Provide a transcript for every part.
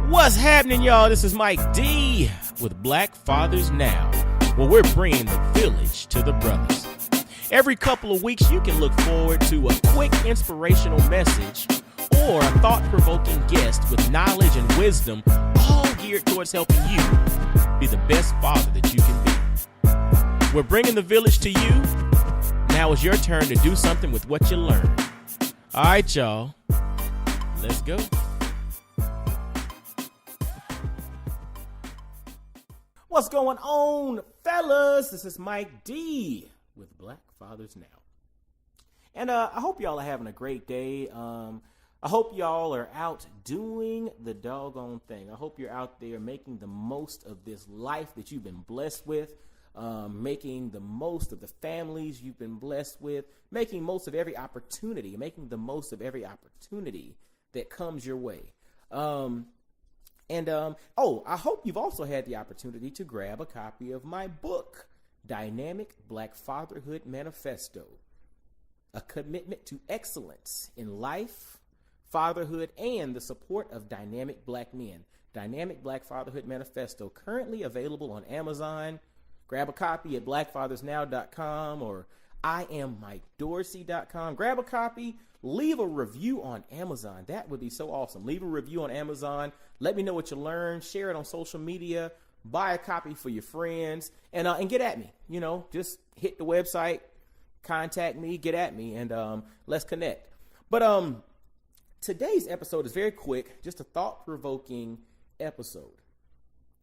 What's happening, y'all? This is Mike D with Black Fathers Now, where we're bringing the village to the brothers. Every couple of weeks, you can look forward to a quick inspirational message or a thought-provoking guest with knowledge and wisdom, all geared towards helping you be the best father that you can be. We're bringing the village to you. Now it's your turn to do something with what you learned. All right, y'all. Let's go. What's going on, fellas? This is Mike D with Black Fathers Now. And I hope y'all are having a great day. I hope y'all are out doing the doggone thing. I hope you're out there making the most of this life that you've been blessed with, making the most of the families you've been blessed with, making most of every opportunity, making the most of every opportunity that comes your way. I hope you've also had the opportunity to grab a copy of my book, Dynamic Black Fatherhood Manifesto, a commitment to excellence in life, fatherhood, and the support of dynamic black men. Dynamic Black Fatherhood Manifesto, currently available on Amazon. Grab a copy at blackfathersnow.com or IamMikeDorsey.com. Grab a copy. Leave a review on Amazon. That would be so awesome. Leave a review on Amazon. Let me know what you learned. Share it on social media. Buy a copy for your friends and get at me. You know, just hit the website, contact me, get at me, and let's connect. But today's episode is very quick, just a thought-provoking episode.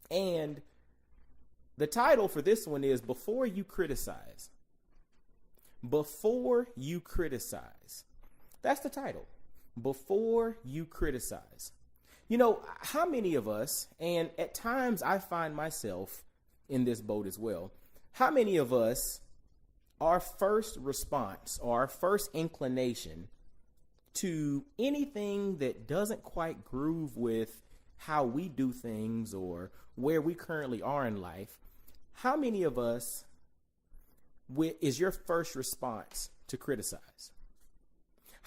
And the title for this one is Before You Criticize. Before You Criticize. That's the title. Before you criticize. You know, how many of us, and at times I find myself in this boat as well, how many of us, our first response or our first inclination to anything that doesn't quite groove with how we do things or where we currently are in life, how many of us is your first response to criticize?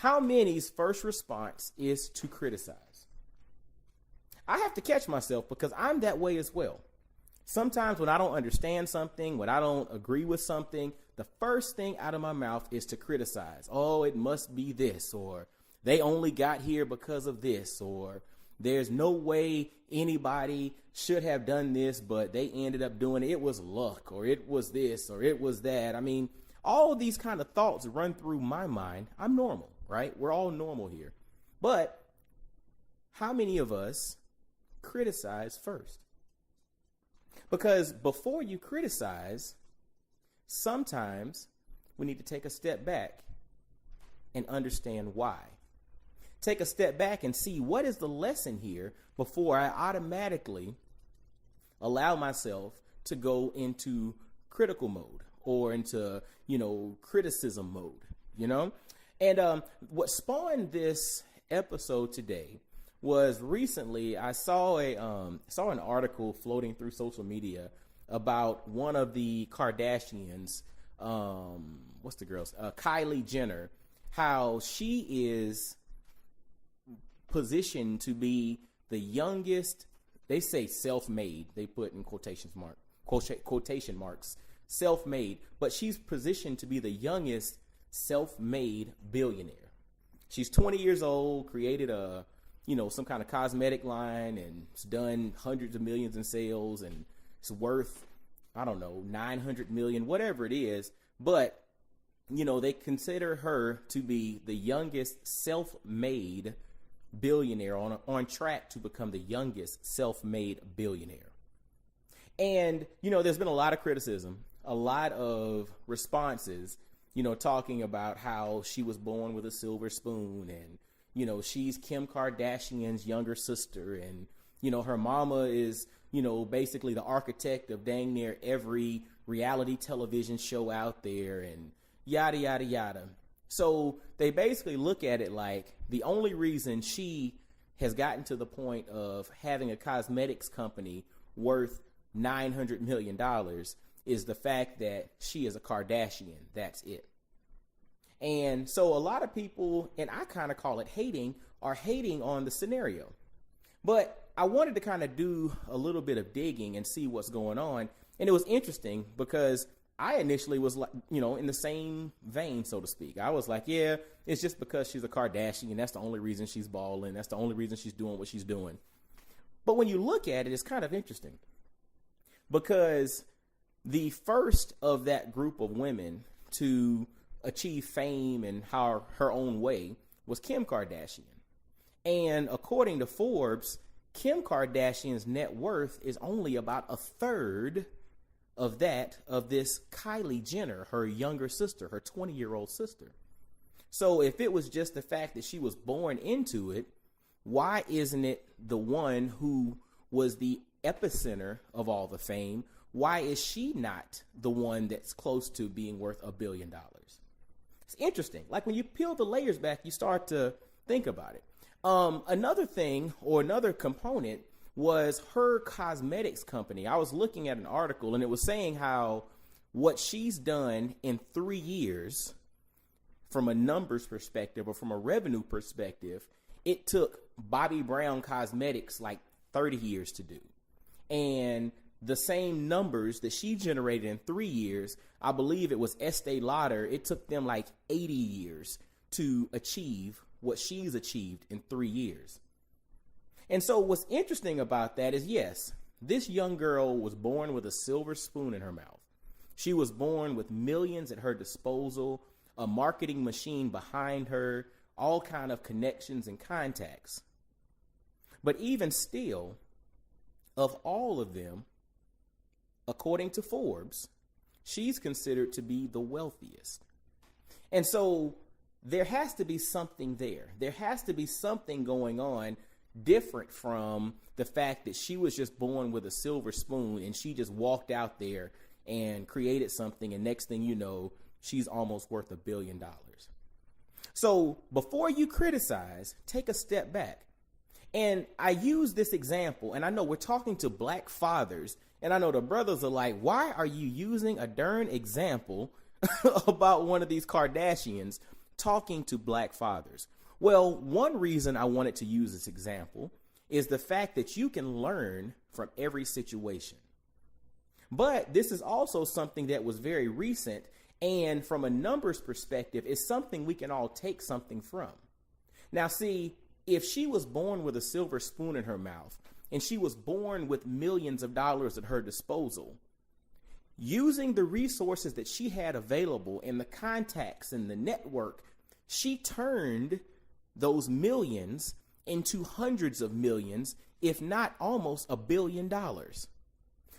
How many's first response is to criticize? I have to catch myself because I'm that way as well. Sometimes when I don't understand something, when I don't agree with something, the first thing out of my mouth is to criticize. Oh, it must be this, or they only got here because of this, or there's no way anybody should have done this, but they ended up doing it. It was luck, or it was this, or it was that. I mean, all of these kind of thoughts run through my mind. I'm normal, right? We're all normal here. But how many of us criticize first? Because before you criticize, sometimes we need to take a step back and understand why. Take a step back and see what is the lesson here before I automatically allow myself to go into critical mode or into, criticism mode, And what spawned this episode today was recently I saw an article floating through social media about one of the Kardashians, what's the girl's, Kylie Jenner, how she is positioned to be the youngest, they say self-made, they put in quotation marks, self-made, but she's positioned to be the youngest self-made billionaire. She's 20 years old, created some kind of cosmetic line, and it's done hundreds of millions in sales, and it's worth, 900 million, whatever it is. But, they consider her to be the youngest self-made billionaire on track to become the youngest self-made billionaire. And, there's been a lot of criticism, a lot of responses, talking about how she was born with a silver spoon and, she's Kim Kardashian's younger sister. And, her mama is, basically the architect of dang near every reality television show out there and yada, yada, yada. So they basically look at it like the only reason she has gotten to the point of having a cosmetics company worth $900 million is the fact that she is a Kardashian. That's it. And so a lot of people, and I kind of call it hating, are hating on the scenario. But I wanted to kind of do a little bit of digging and see what's going on. And it was interesting because I initially was like, in the same vein, so to speak. I was like, yeah, it's just because she's a Kardashian. That's the only reason she's balling. That's the only reason she's doing what she's doing. But when you look at it, it's kind of interesting because the first of that group of women to achieve fame in her own way was Kim Kardashian. And according to Forbes, Kim Kardashian's net worth is only about a third of that of this Kylie Jenner, her younger sister, her 20-year-old sister. So if it was just the fact that she was born into it, why isn't it the one who was the epicenter of all the fame? Why is she not the one that's close to being worth $1 billion? It's interesting. Like when you peel the layers back, you start to think about it. Another thing or another component was her cosmetics company. I was looking at an article and it was saying how what she's done in 3 years from a numbers perspective or from a revenue perspective, it took Bobbi Brown Cosmetics like 30 years to do. And the same numbers that she generated in 3 years, I believe it was Estee Lauder, it took them like 80 years to achieve what she's achieved in 3 years. And so what's interesting about that is, yes, this young girl was born with a silver spoon in her mouth. She was born with millions at her disposal, a marketing machine behind her, all kind of connections and contacts. But even still, of all of them, according to Forbes, she's considered to be the wealthiest. And so there has to be something there. There has to be something going on different from the fact that she was just born with a silver spoon and she just walked out there and created something, and next thing you know, she's almost worth $1 billion. So before you criticize, take a step back. And I use this example, and I know we're talking to black fathers, and I know the brothers are like, why are you using a darn example about one of these Kardashians talking to black fathers? Well, one reason I wanted to use this example is the fact that you can learn from every situation. But this is also something that was very recent, and from a numbers perspective, is something we can all take something from. Now, see, if she was born with a silver spoon in her mouth and she was born with millions of dollars at her disposal, using the resources that she had available and the contacts and the network, she turned those millions into hundreds of millions, if not almost $1 billion.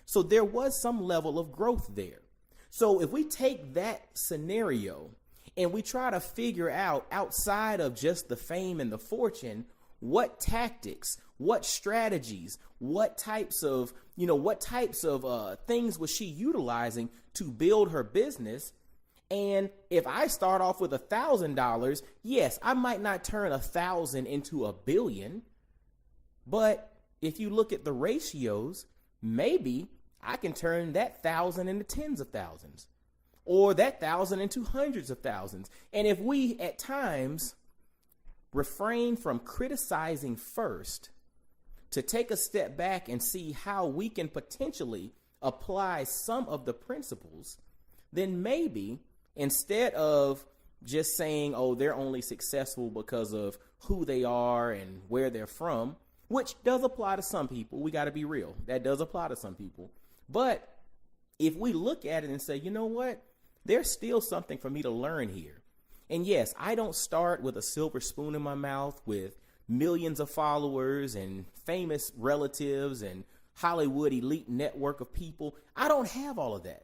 So there was some level of growth there. So if we take that scenario and we try to figure out, outside of just the fame and the fortune, what tactics, what strategies, what types of things was she utilizing to build her business. And if I start off with $1,000, yes, I might not turn 1,000 into $1 billion. But if you look at the ratios, maybe I can turn that 1,000 into tens of thousands, or that 1,000 into hundreds of thousands. And if we at times refrain from criticizing first to take a step back and see how we can potentially apply some of the principles, then maybe instead of just saying, oh, they're only successful because of who they are and where they're from, which does apply to some people. We got to be real. That does apply to some people. But if we look at it and say, you know what, there's still something for me to learn here. And yes, I don't start with a silver spoon in my mouth with millions of followers and famous relatives and Hollywood elite network of people. I don't have all of that.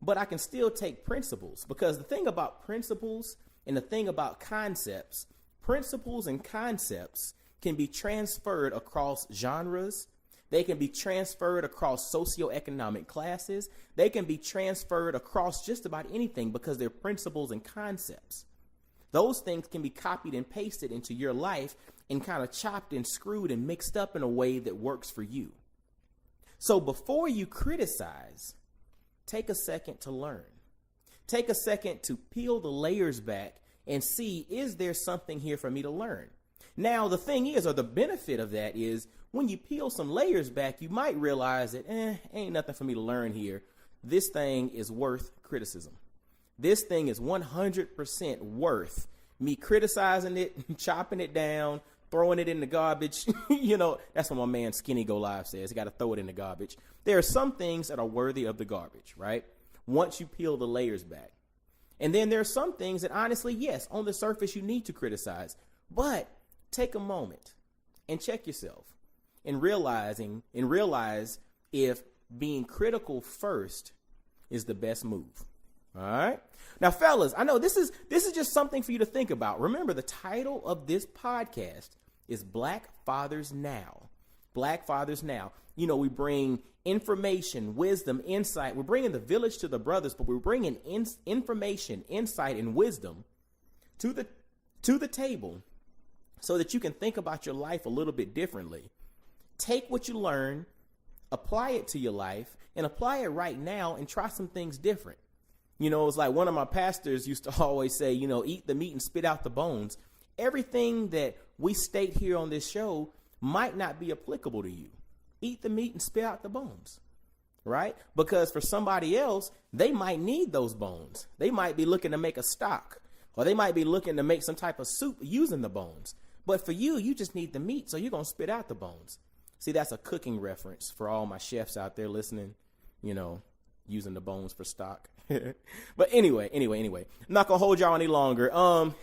But I can still take principles, because the thing about principles and the thing about concepts, principles and concepts can be transferred across genres. They can be transferred across socioeconomic classes. They can be transferred across just about anything because they're principles and concepts. Those things can be copied and pasted into your life and kind of chopped and screwed and mixed up in a way that works for you. So before you criticize, take a second to learn. Take a second to peel the layers back and see, is there something here for me to learn? Now, the thing is, or the benefit of that is, when you peel some layers back, you might realize that, ain't nothing for me to learn here. This thing is worth criticism. This thing is 100% worth me criticizing it, chopping it down, throwing it in the garbage. That's what my man Skinny Go Live says. You got to throw it in the garbage. There are some things that are worthy of the garbage, right? Once you peel the layers back. And then there are some things that, honestly, yes, on the surface you need to criticize. But take a moment and check yourself and realize if being critical first is the best move. All right. Now, fellas, I know this is just something for you to think about. Remember, the title of this podcast is Black Fathers Now. Black Fathers Now. We bring information, wisdom, insight. We're bringing the village to the brothers, but we're bringing information, insight, and wisdom to the table so that you can think about your life a little bit differently. Take what you learn, apply it to your life, and apply it right now and try some things different. It's like one of my pastors used to always say, eat the meat and spit out the bones. Everything that we state here on this show might not be applicable to you. Eat the meat and spit out the bones, right? Because for somebody else, they might need those bones. They might be looking to make a stock, or they might be looking to make some type of soup using the bones. But for you, you just need the meat, so you're going to spit out the bones. See, that's a cooking reference for all my chefs out there listening, using the bones for stock. But anyway, I'm not going to hold y'all any longer.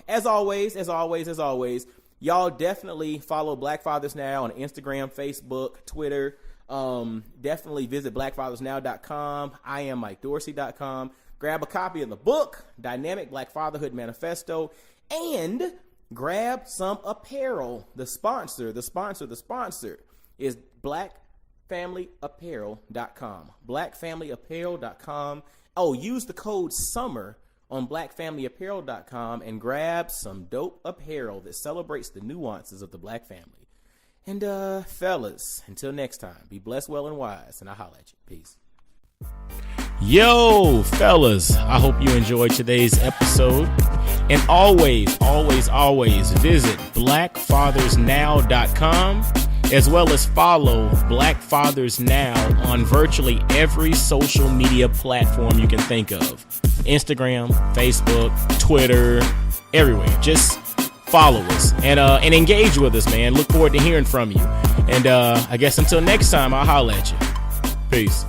As always, y'all definitely follow Black Fathers Now on Instagram, Facebook, Twitter. Definitely visit blackfathersnow.com. I am MikeDorsey.com. Grab a copy of the book, Dynamic Black Fatherhood Manifesto, and grab some apparel. The sponsor is blackfamilyapparel.com. Blackfamilyapparel.com. Oh, use the code SUMMER on blackfamilyapparel.com and grab some dope apparel that celebrates the nuances of the Black family. And fellas, until next time, be blessed, well, and wise, and I'll holla at you. Peace. Yo, fellas, I hope you enjoyed today's episode. And always visit blackfathersnow.com, as well as follow Black Fathers Now on virtually every social media platform you can think of. Instagram, Facebook, Twitter, everywhere. Just follow us and engage with us, man. Look forward to hearing from you. And I guess until next time, I'll holla at you. Peace.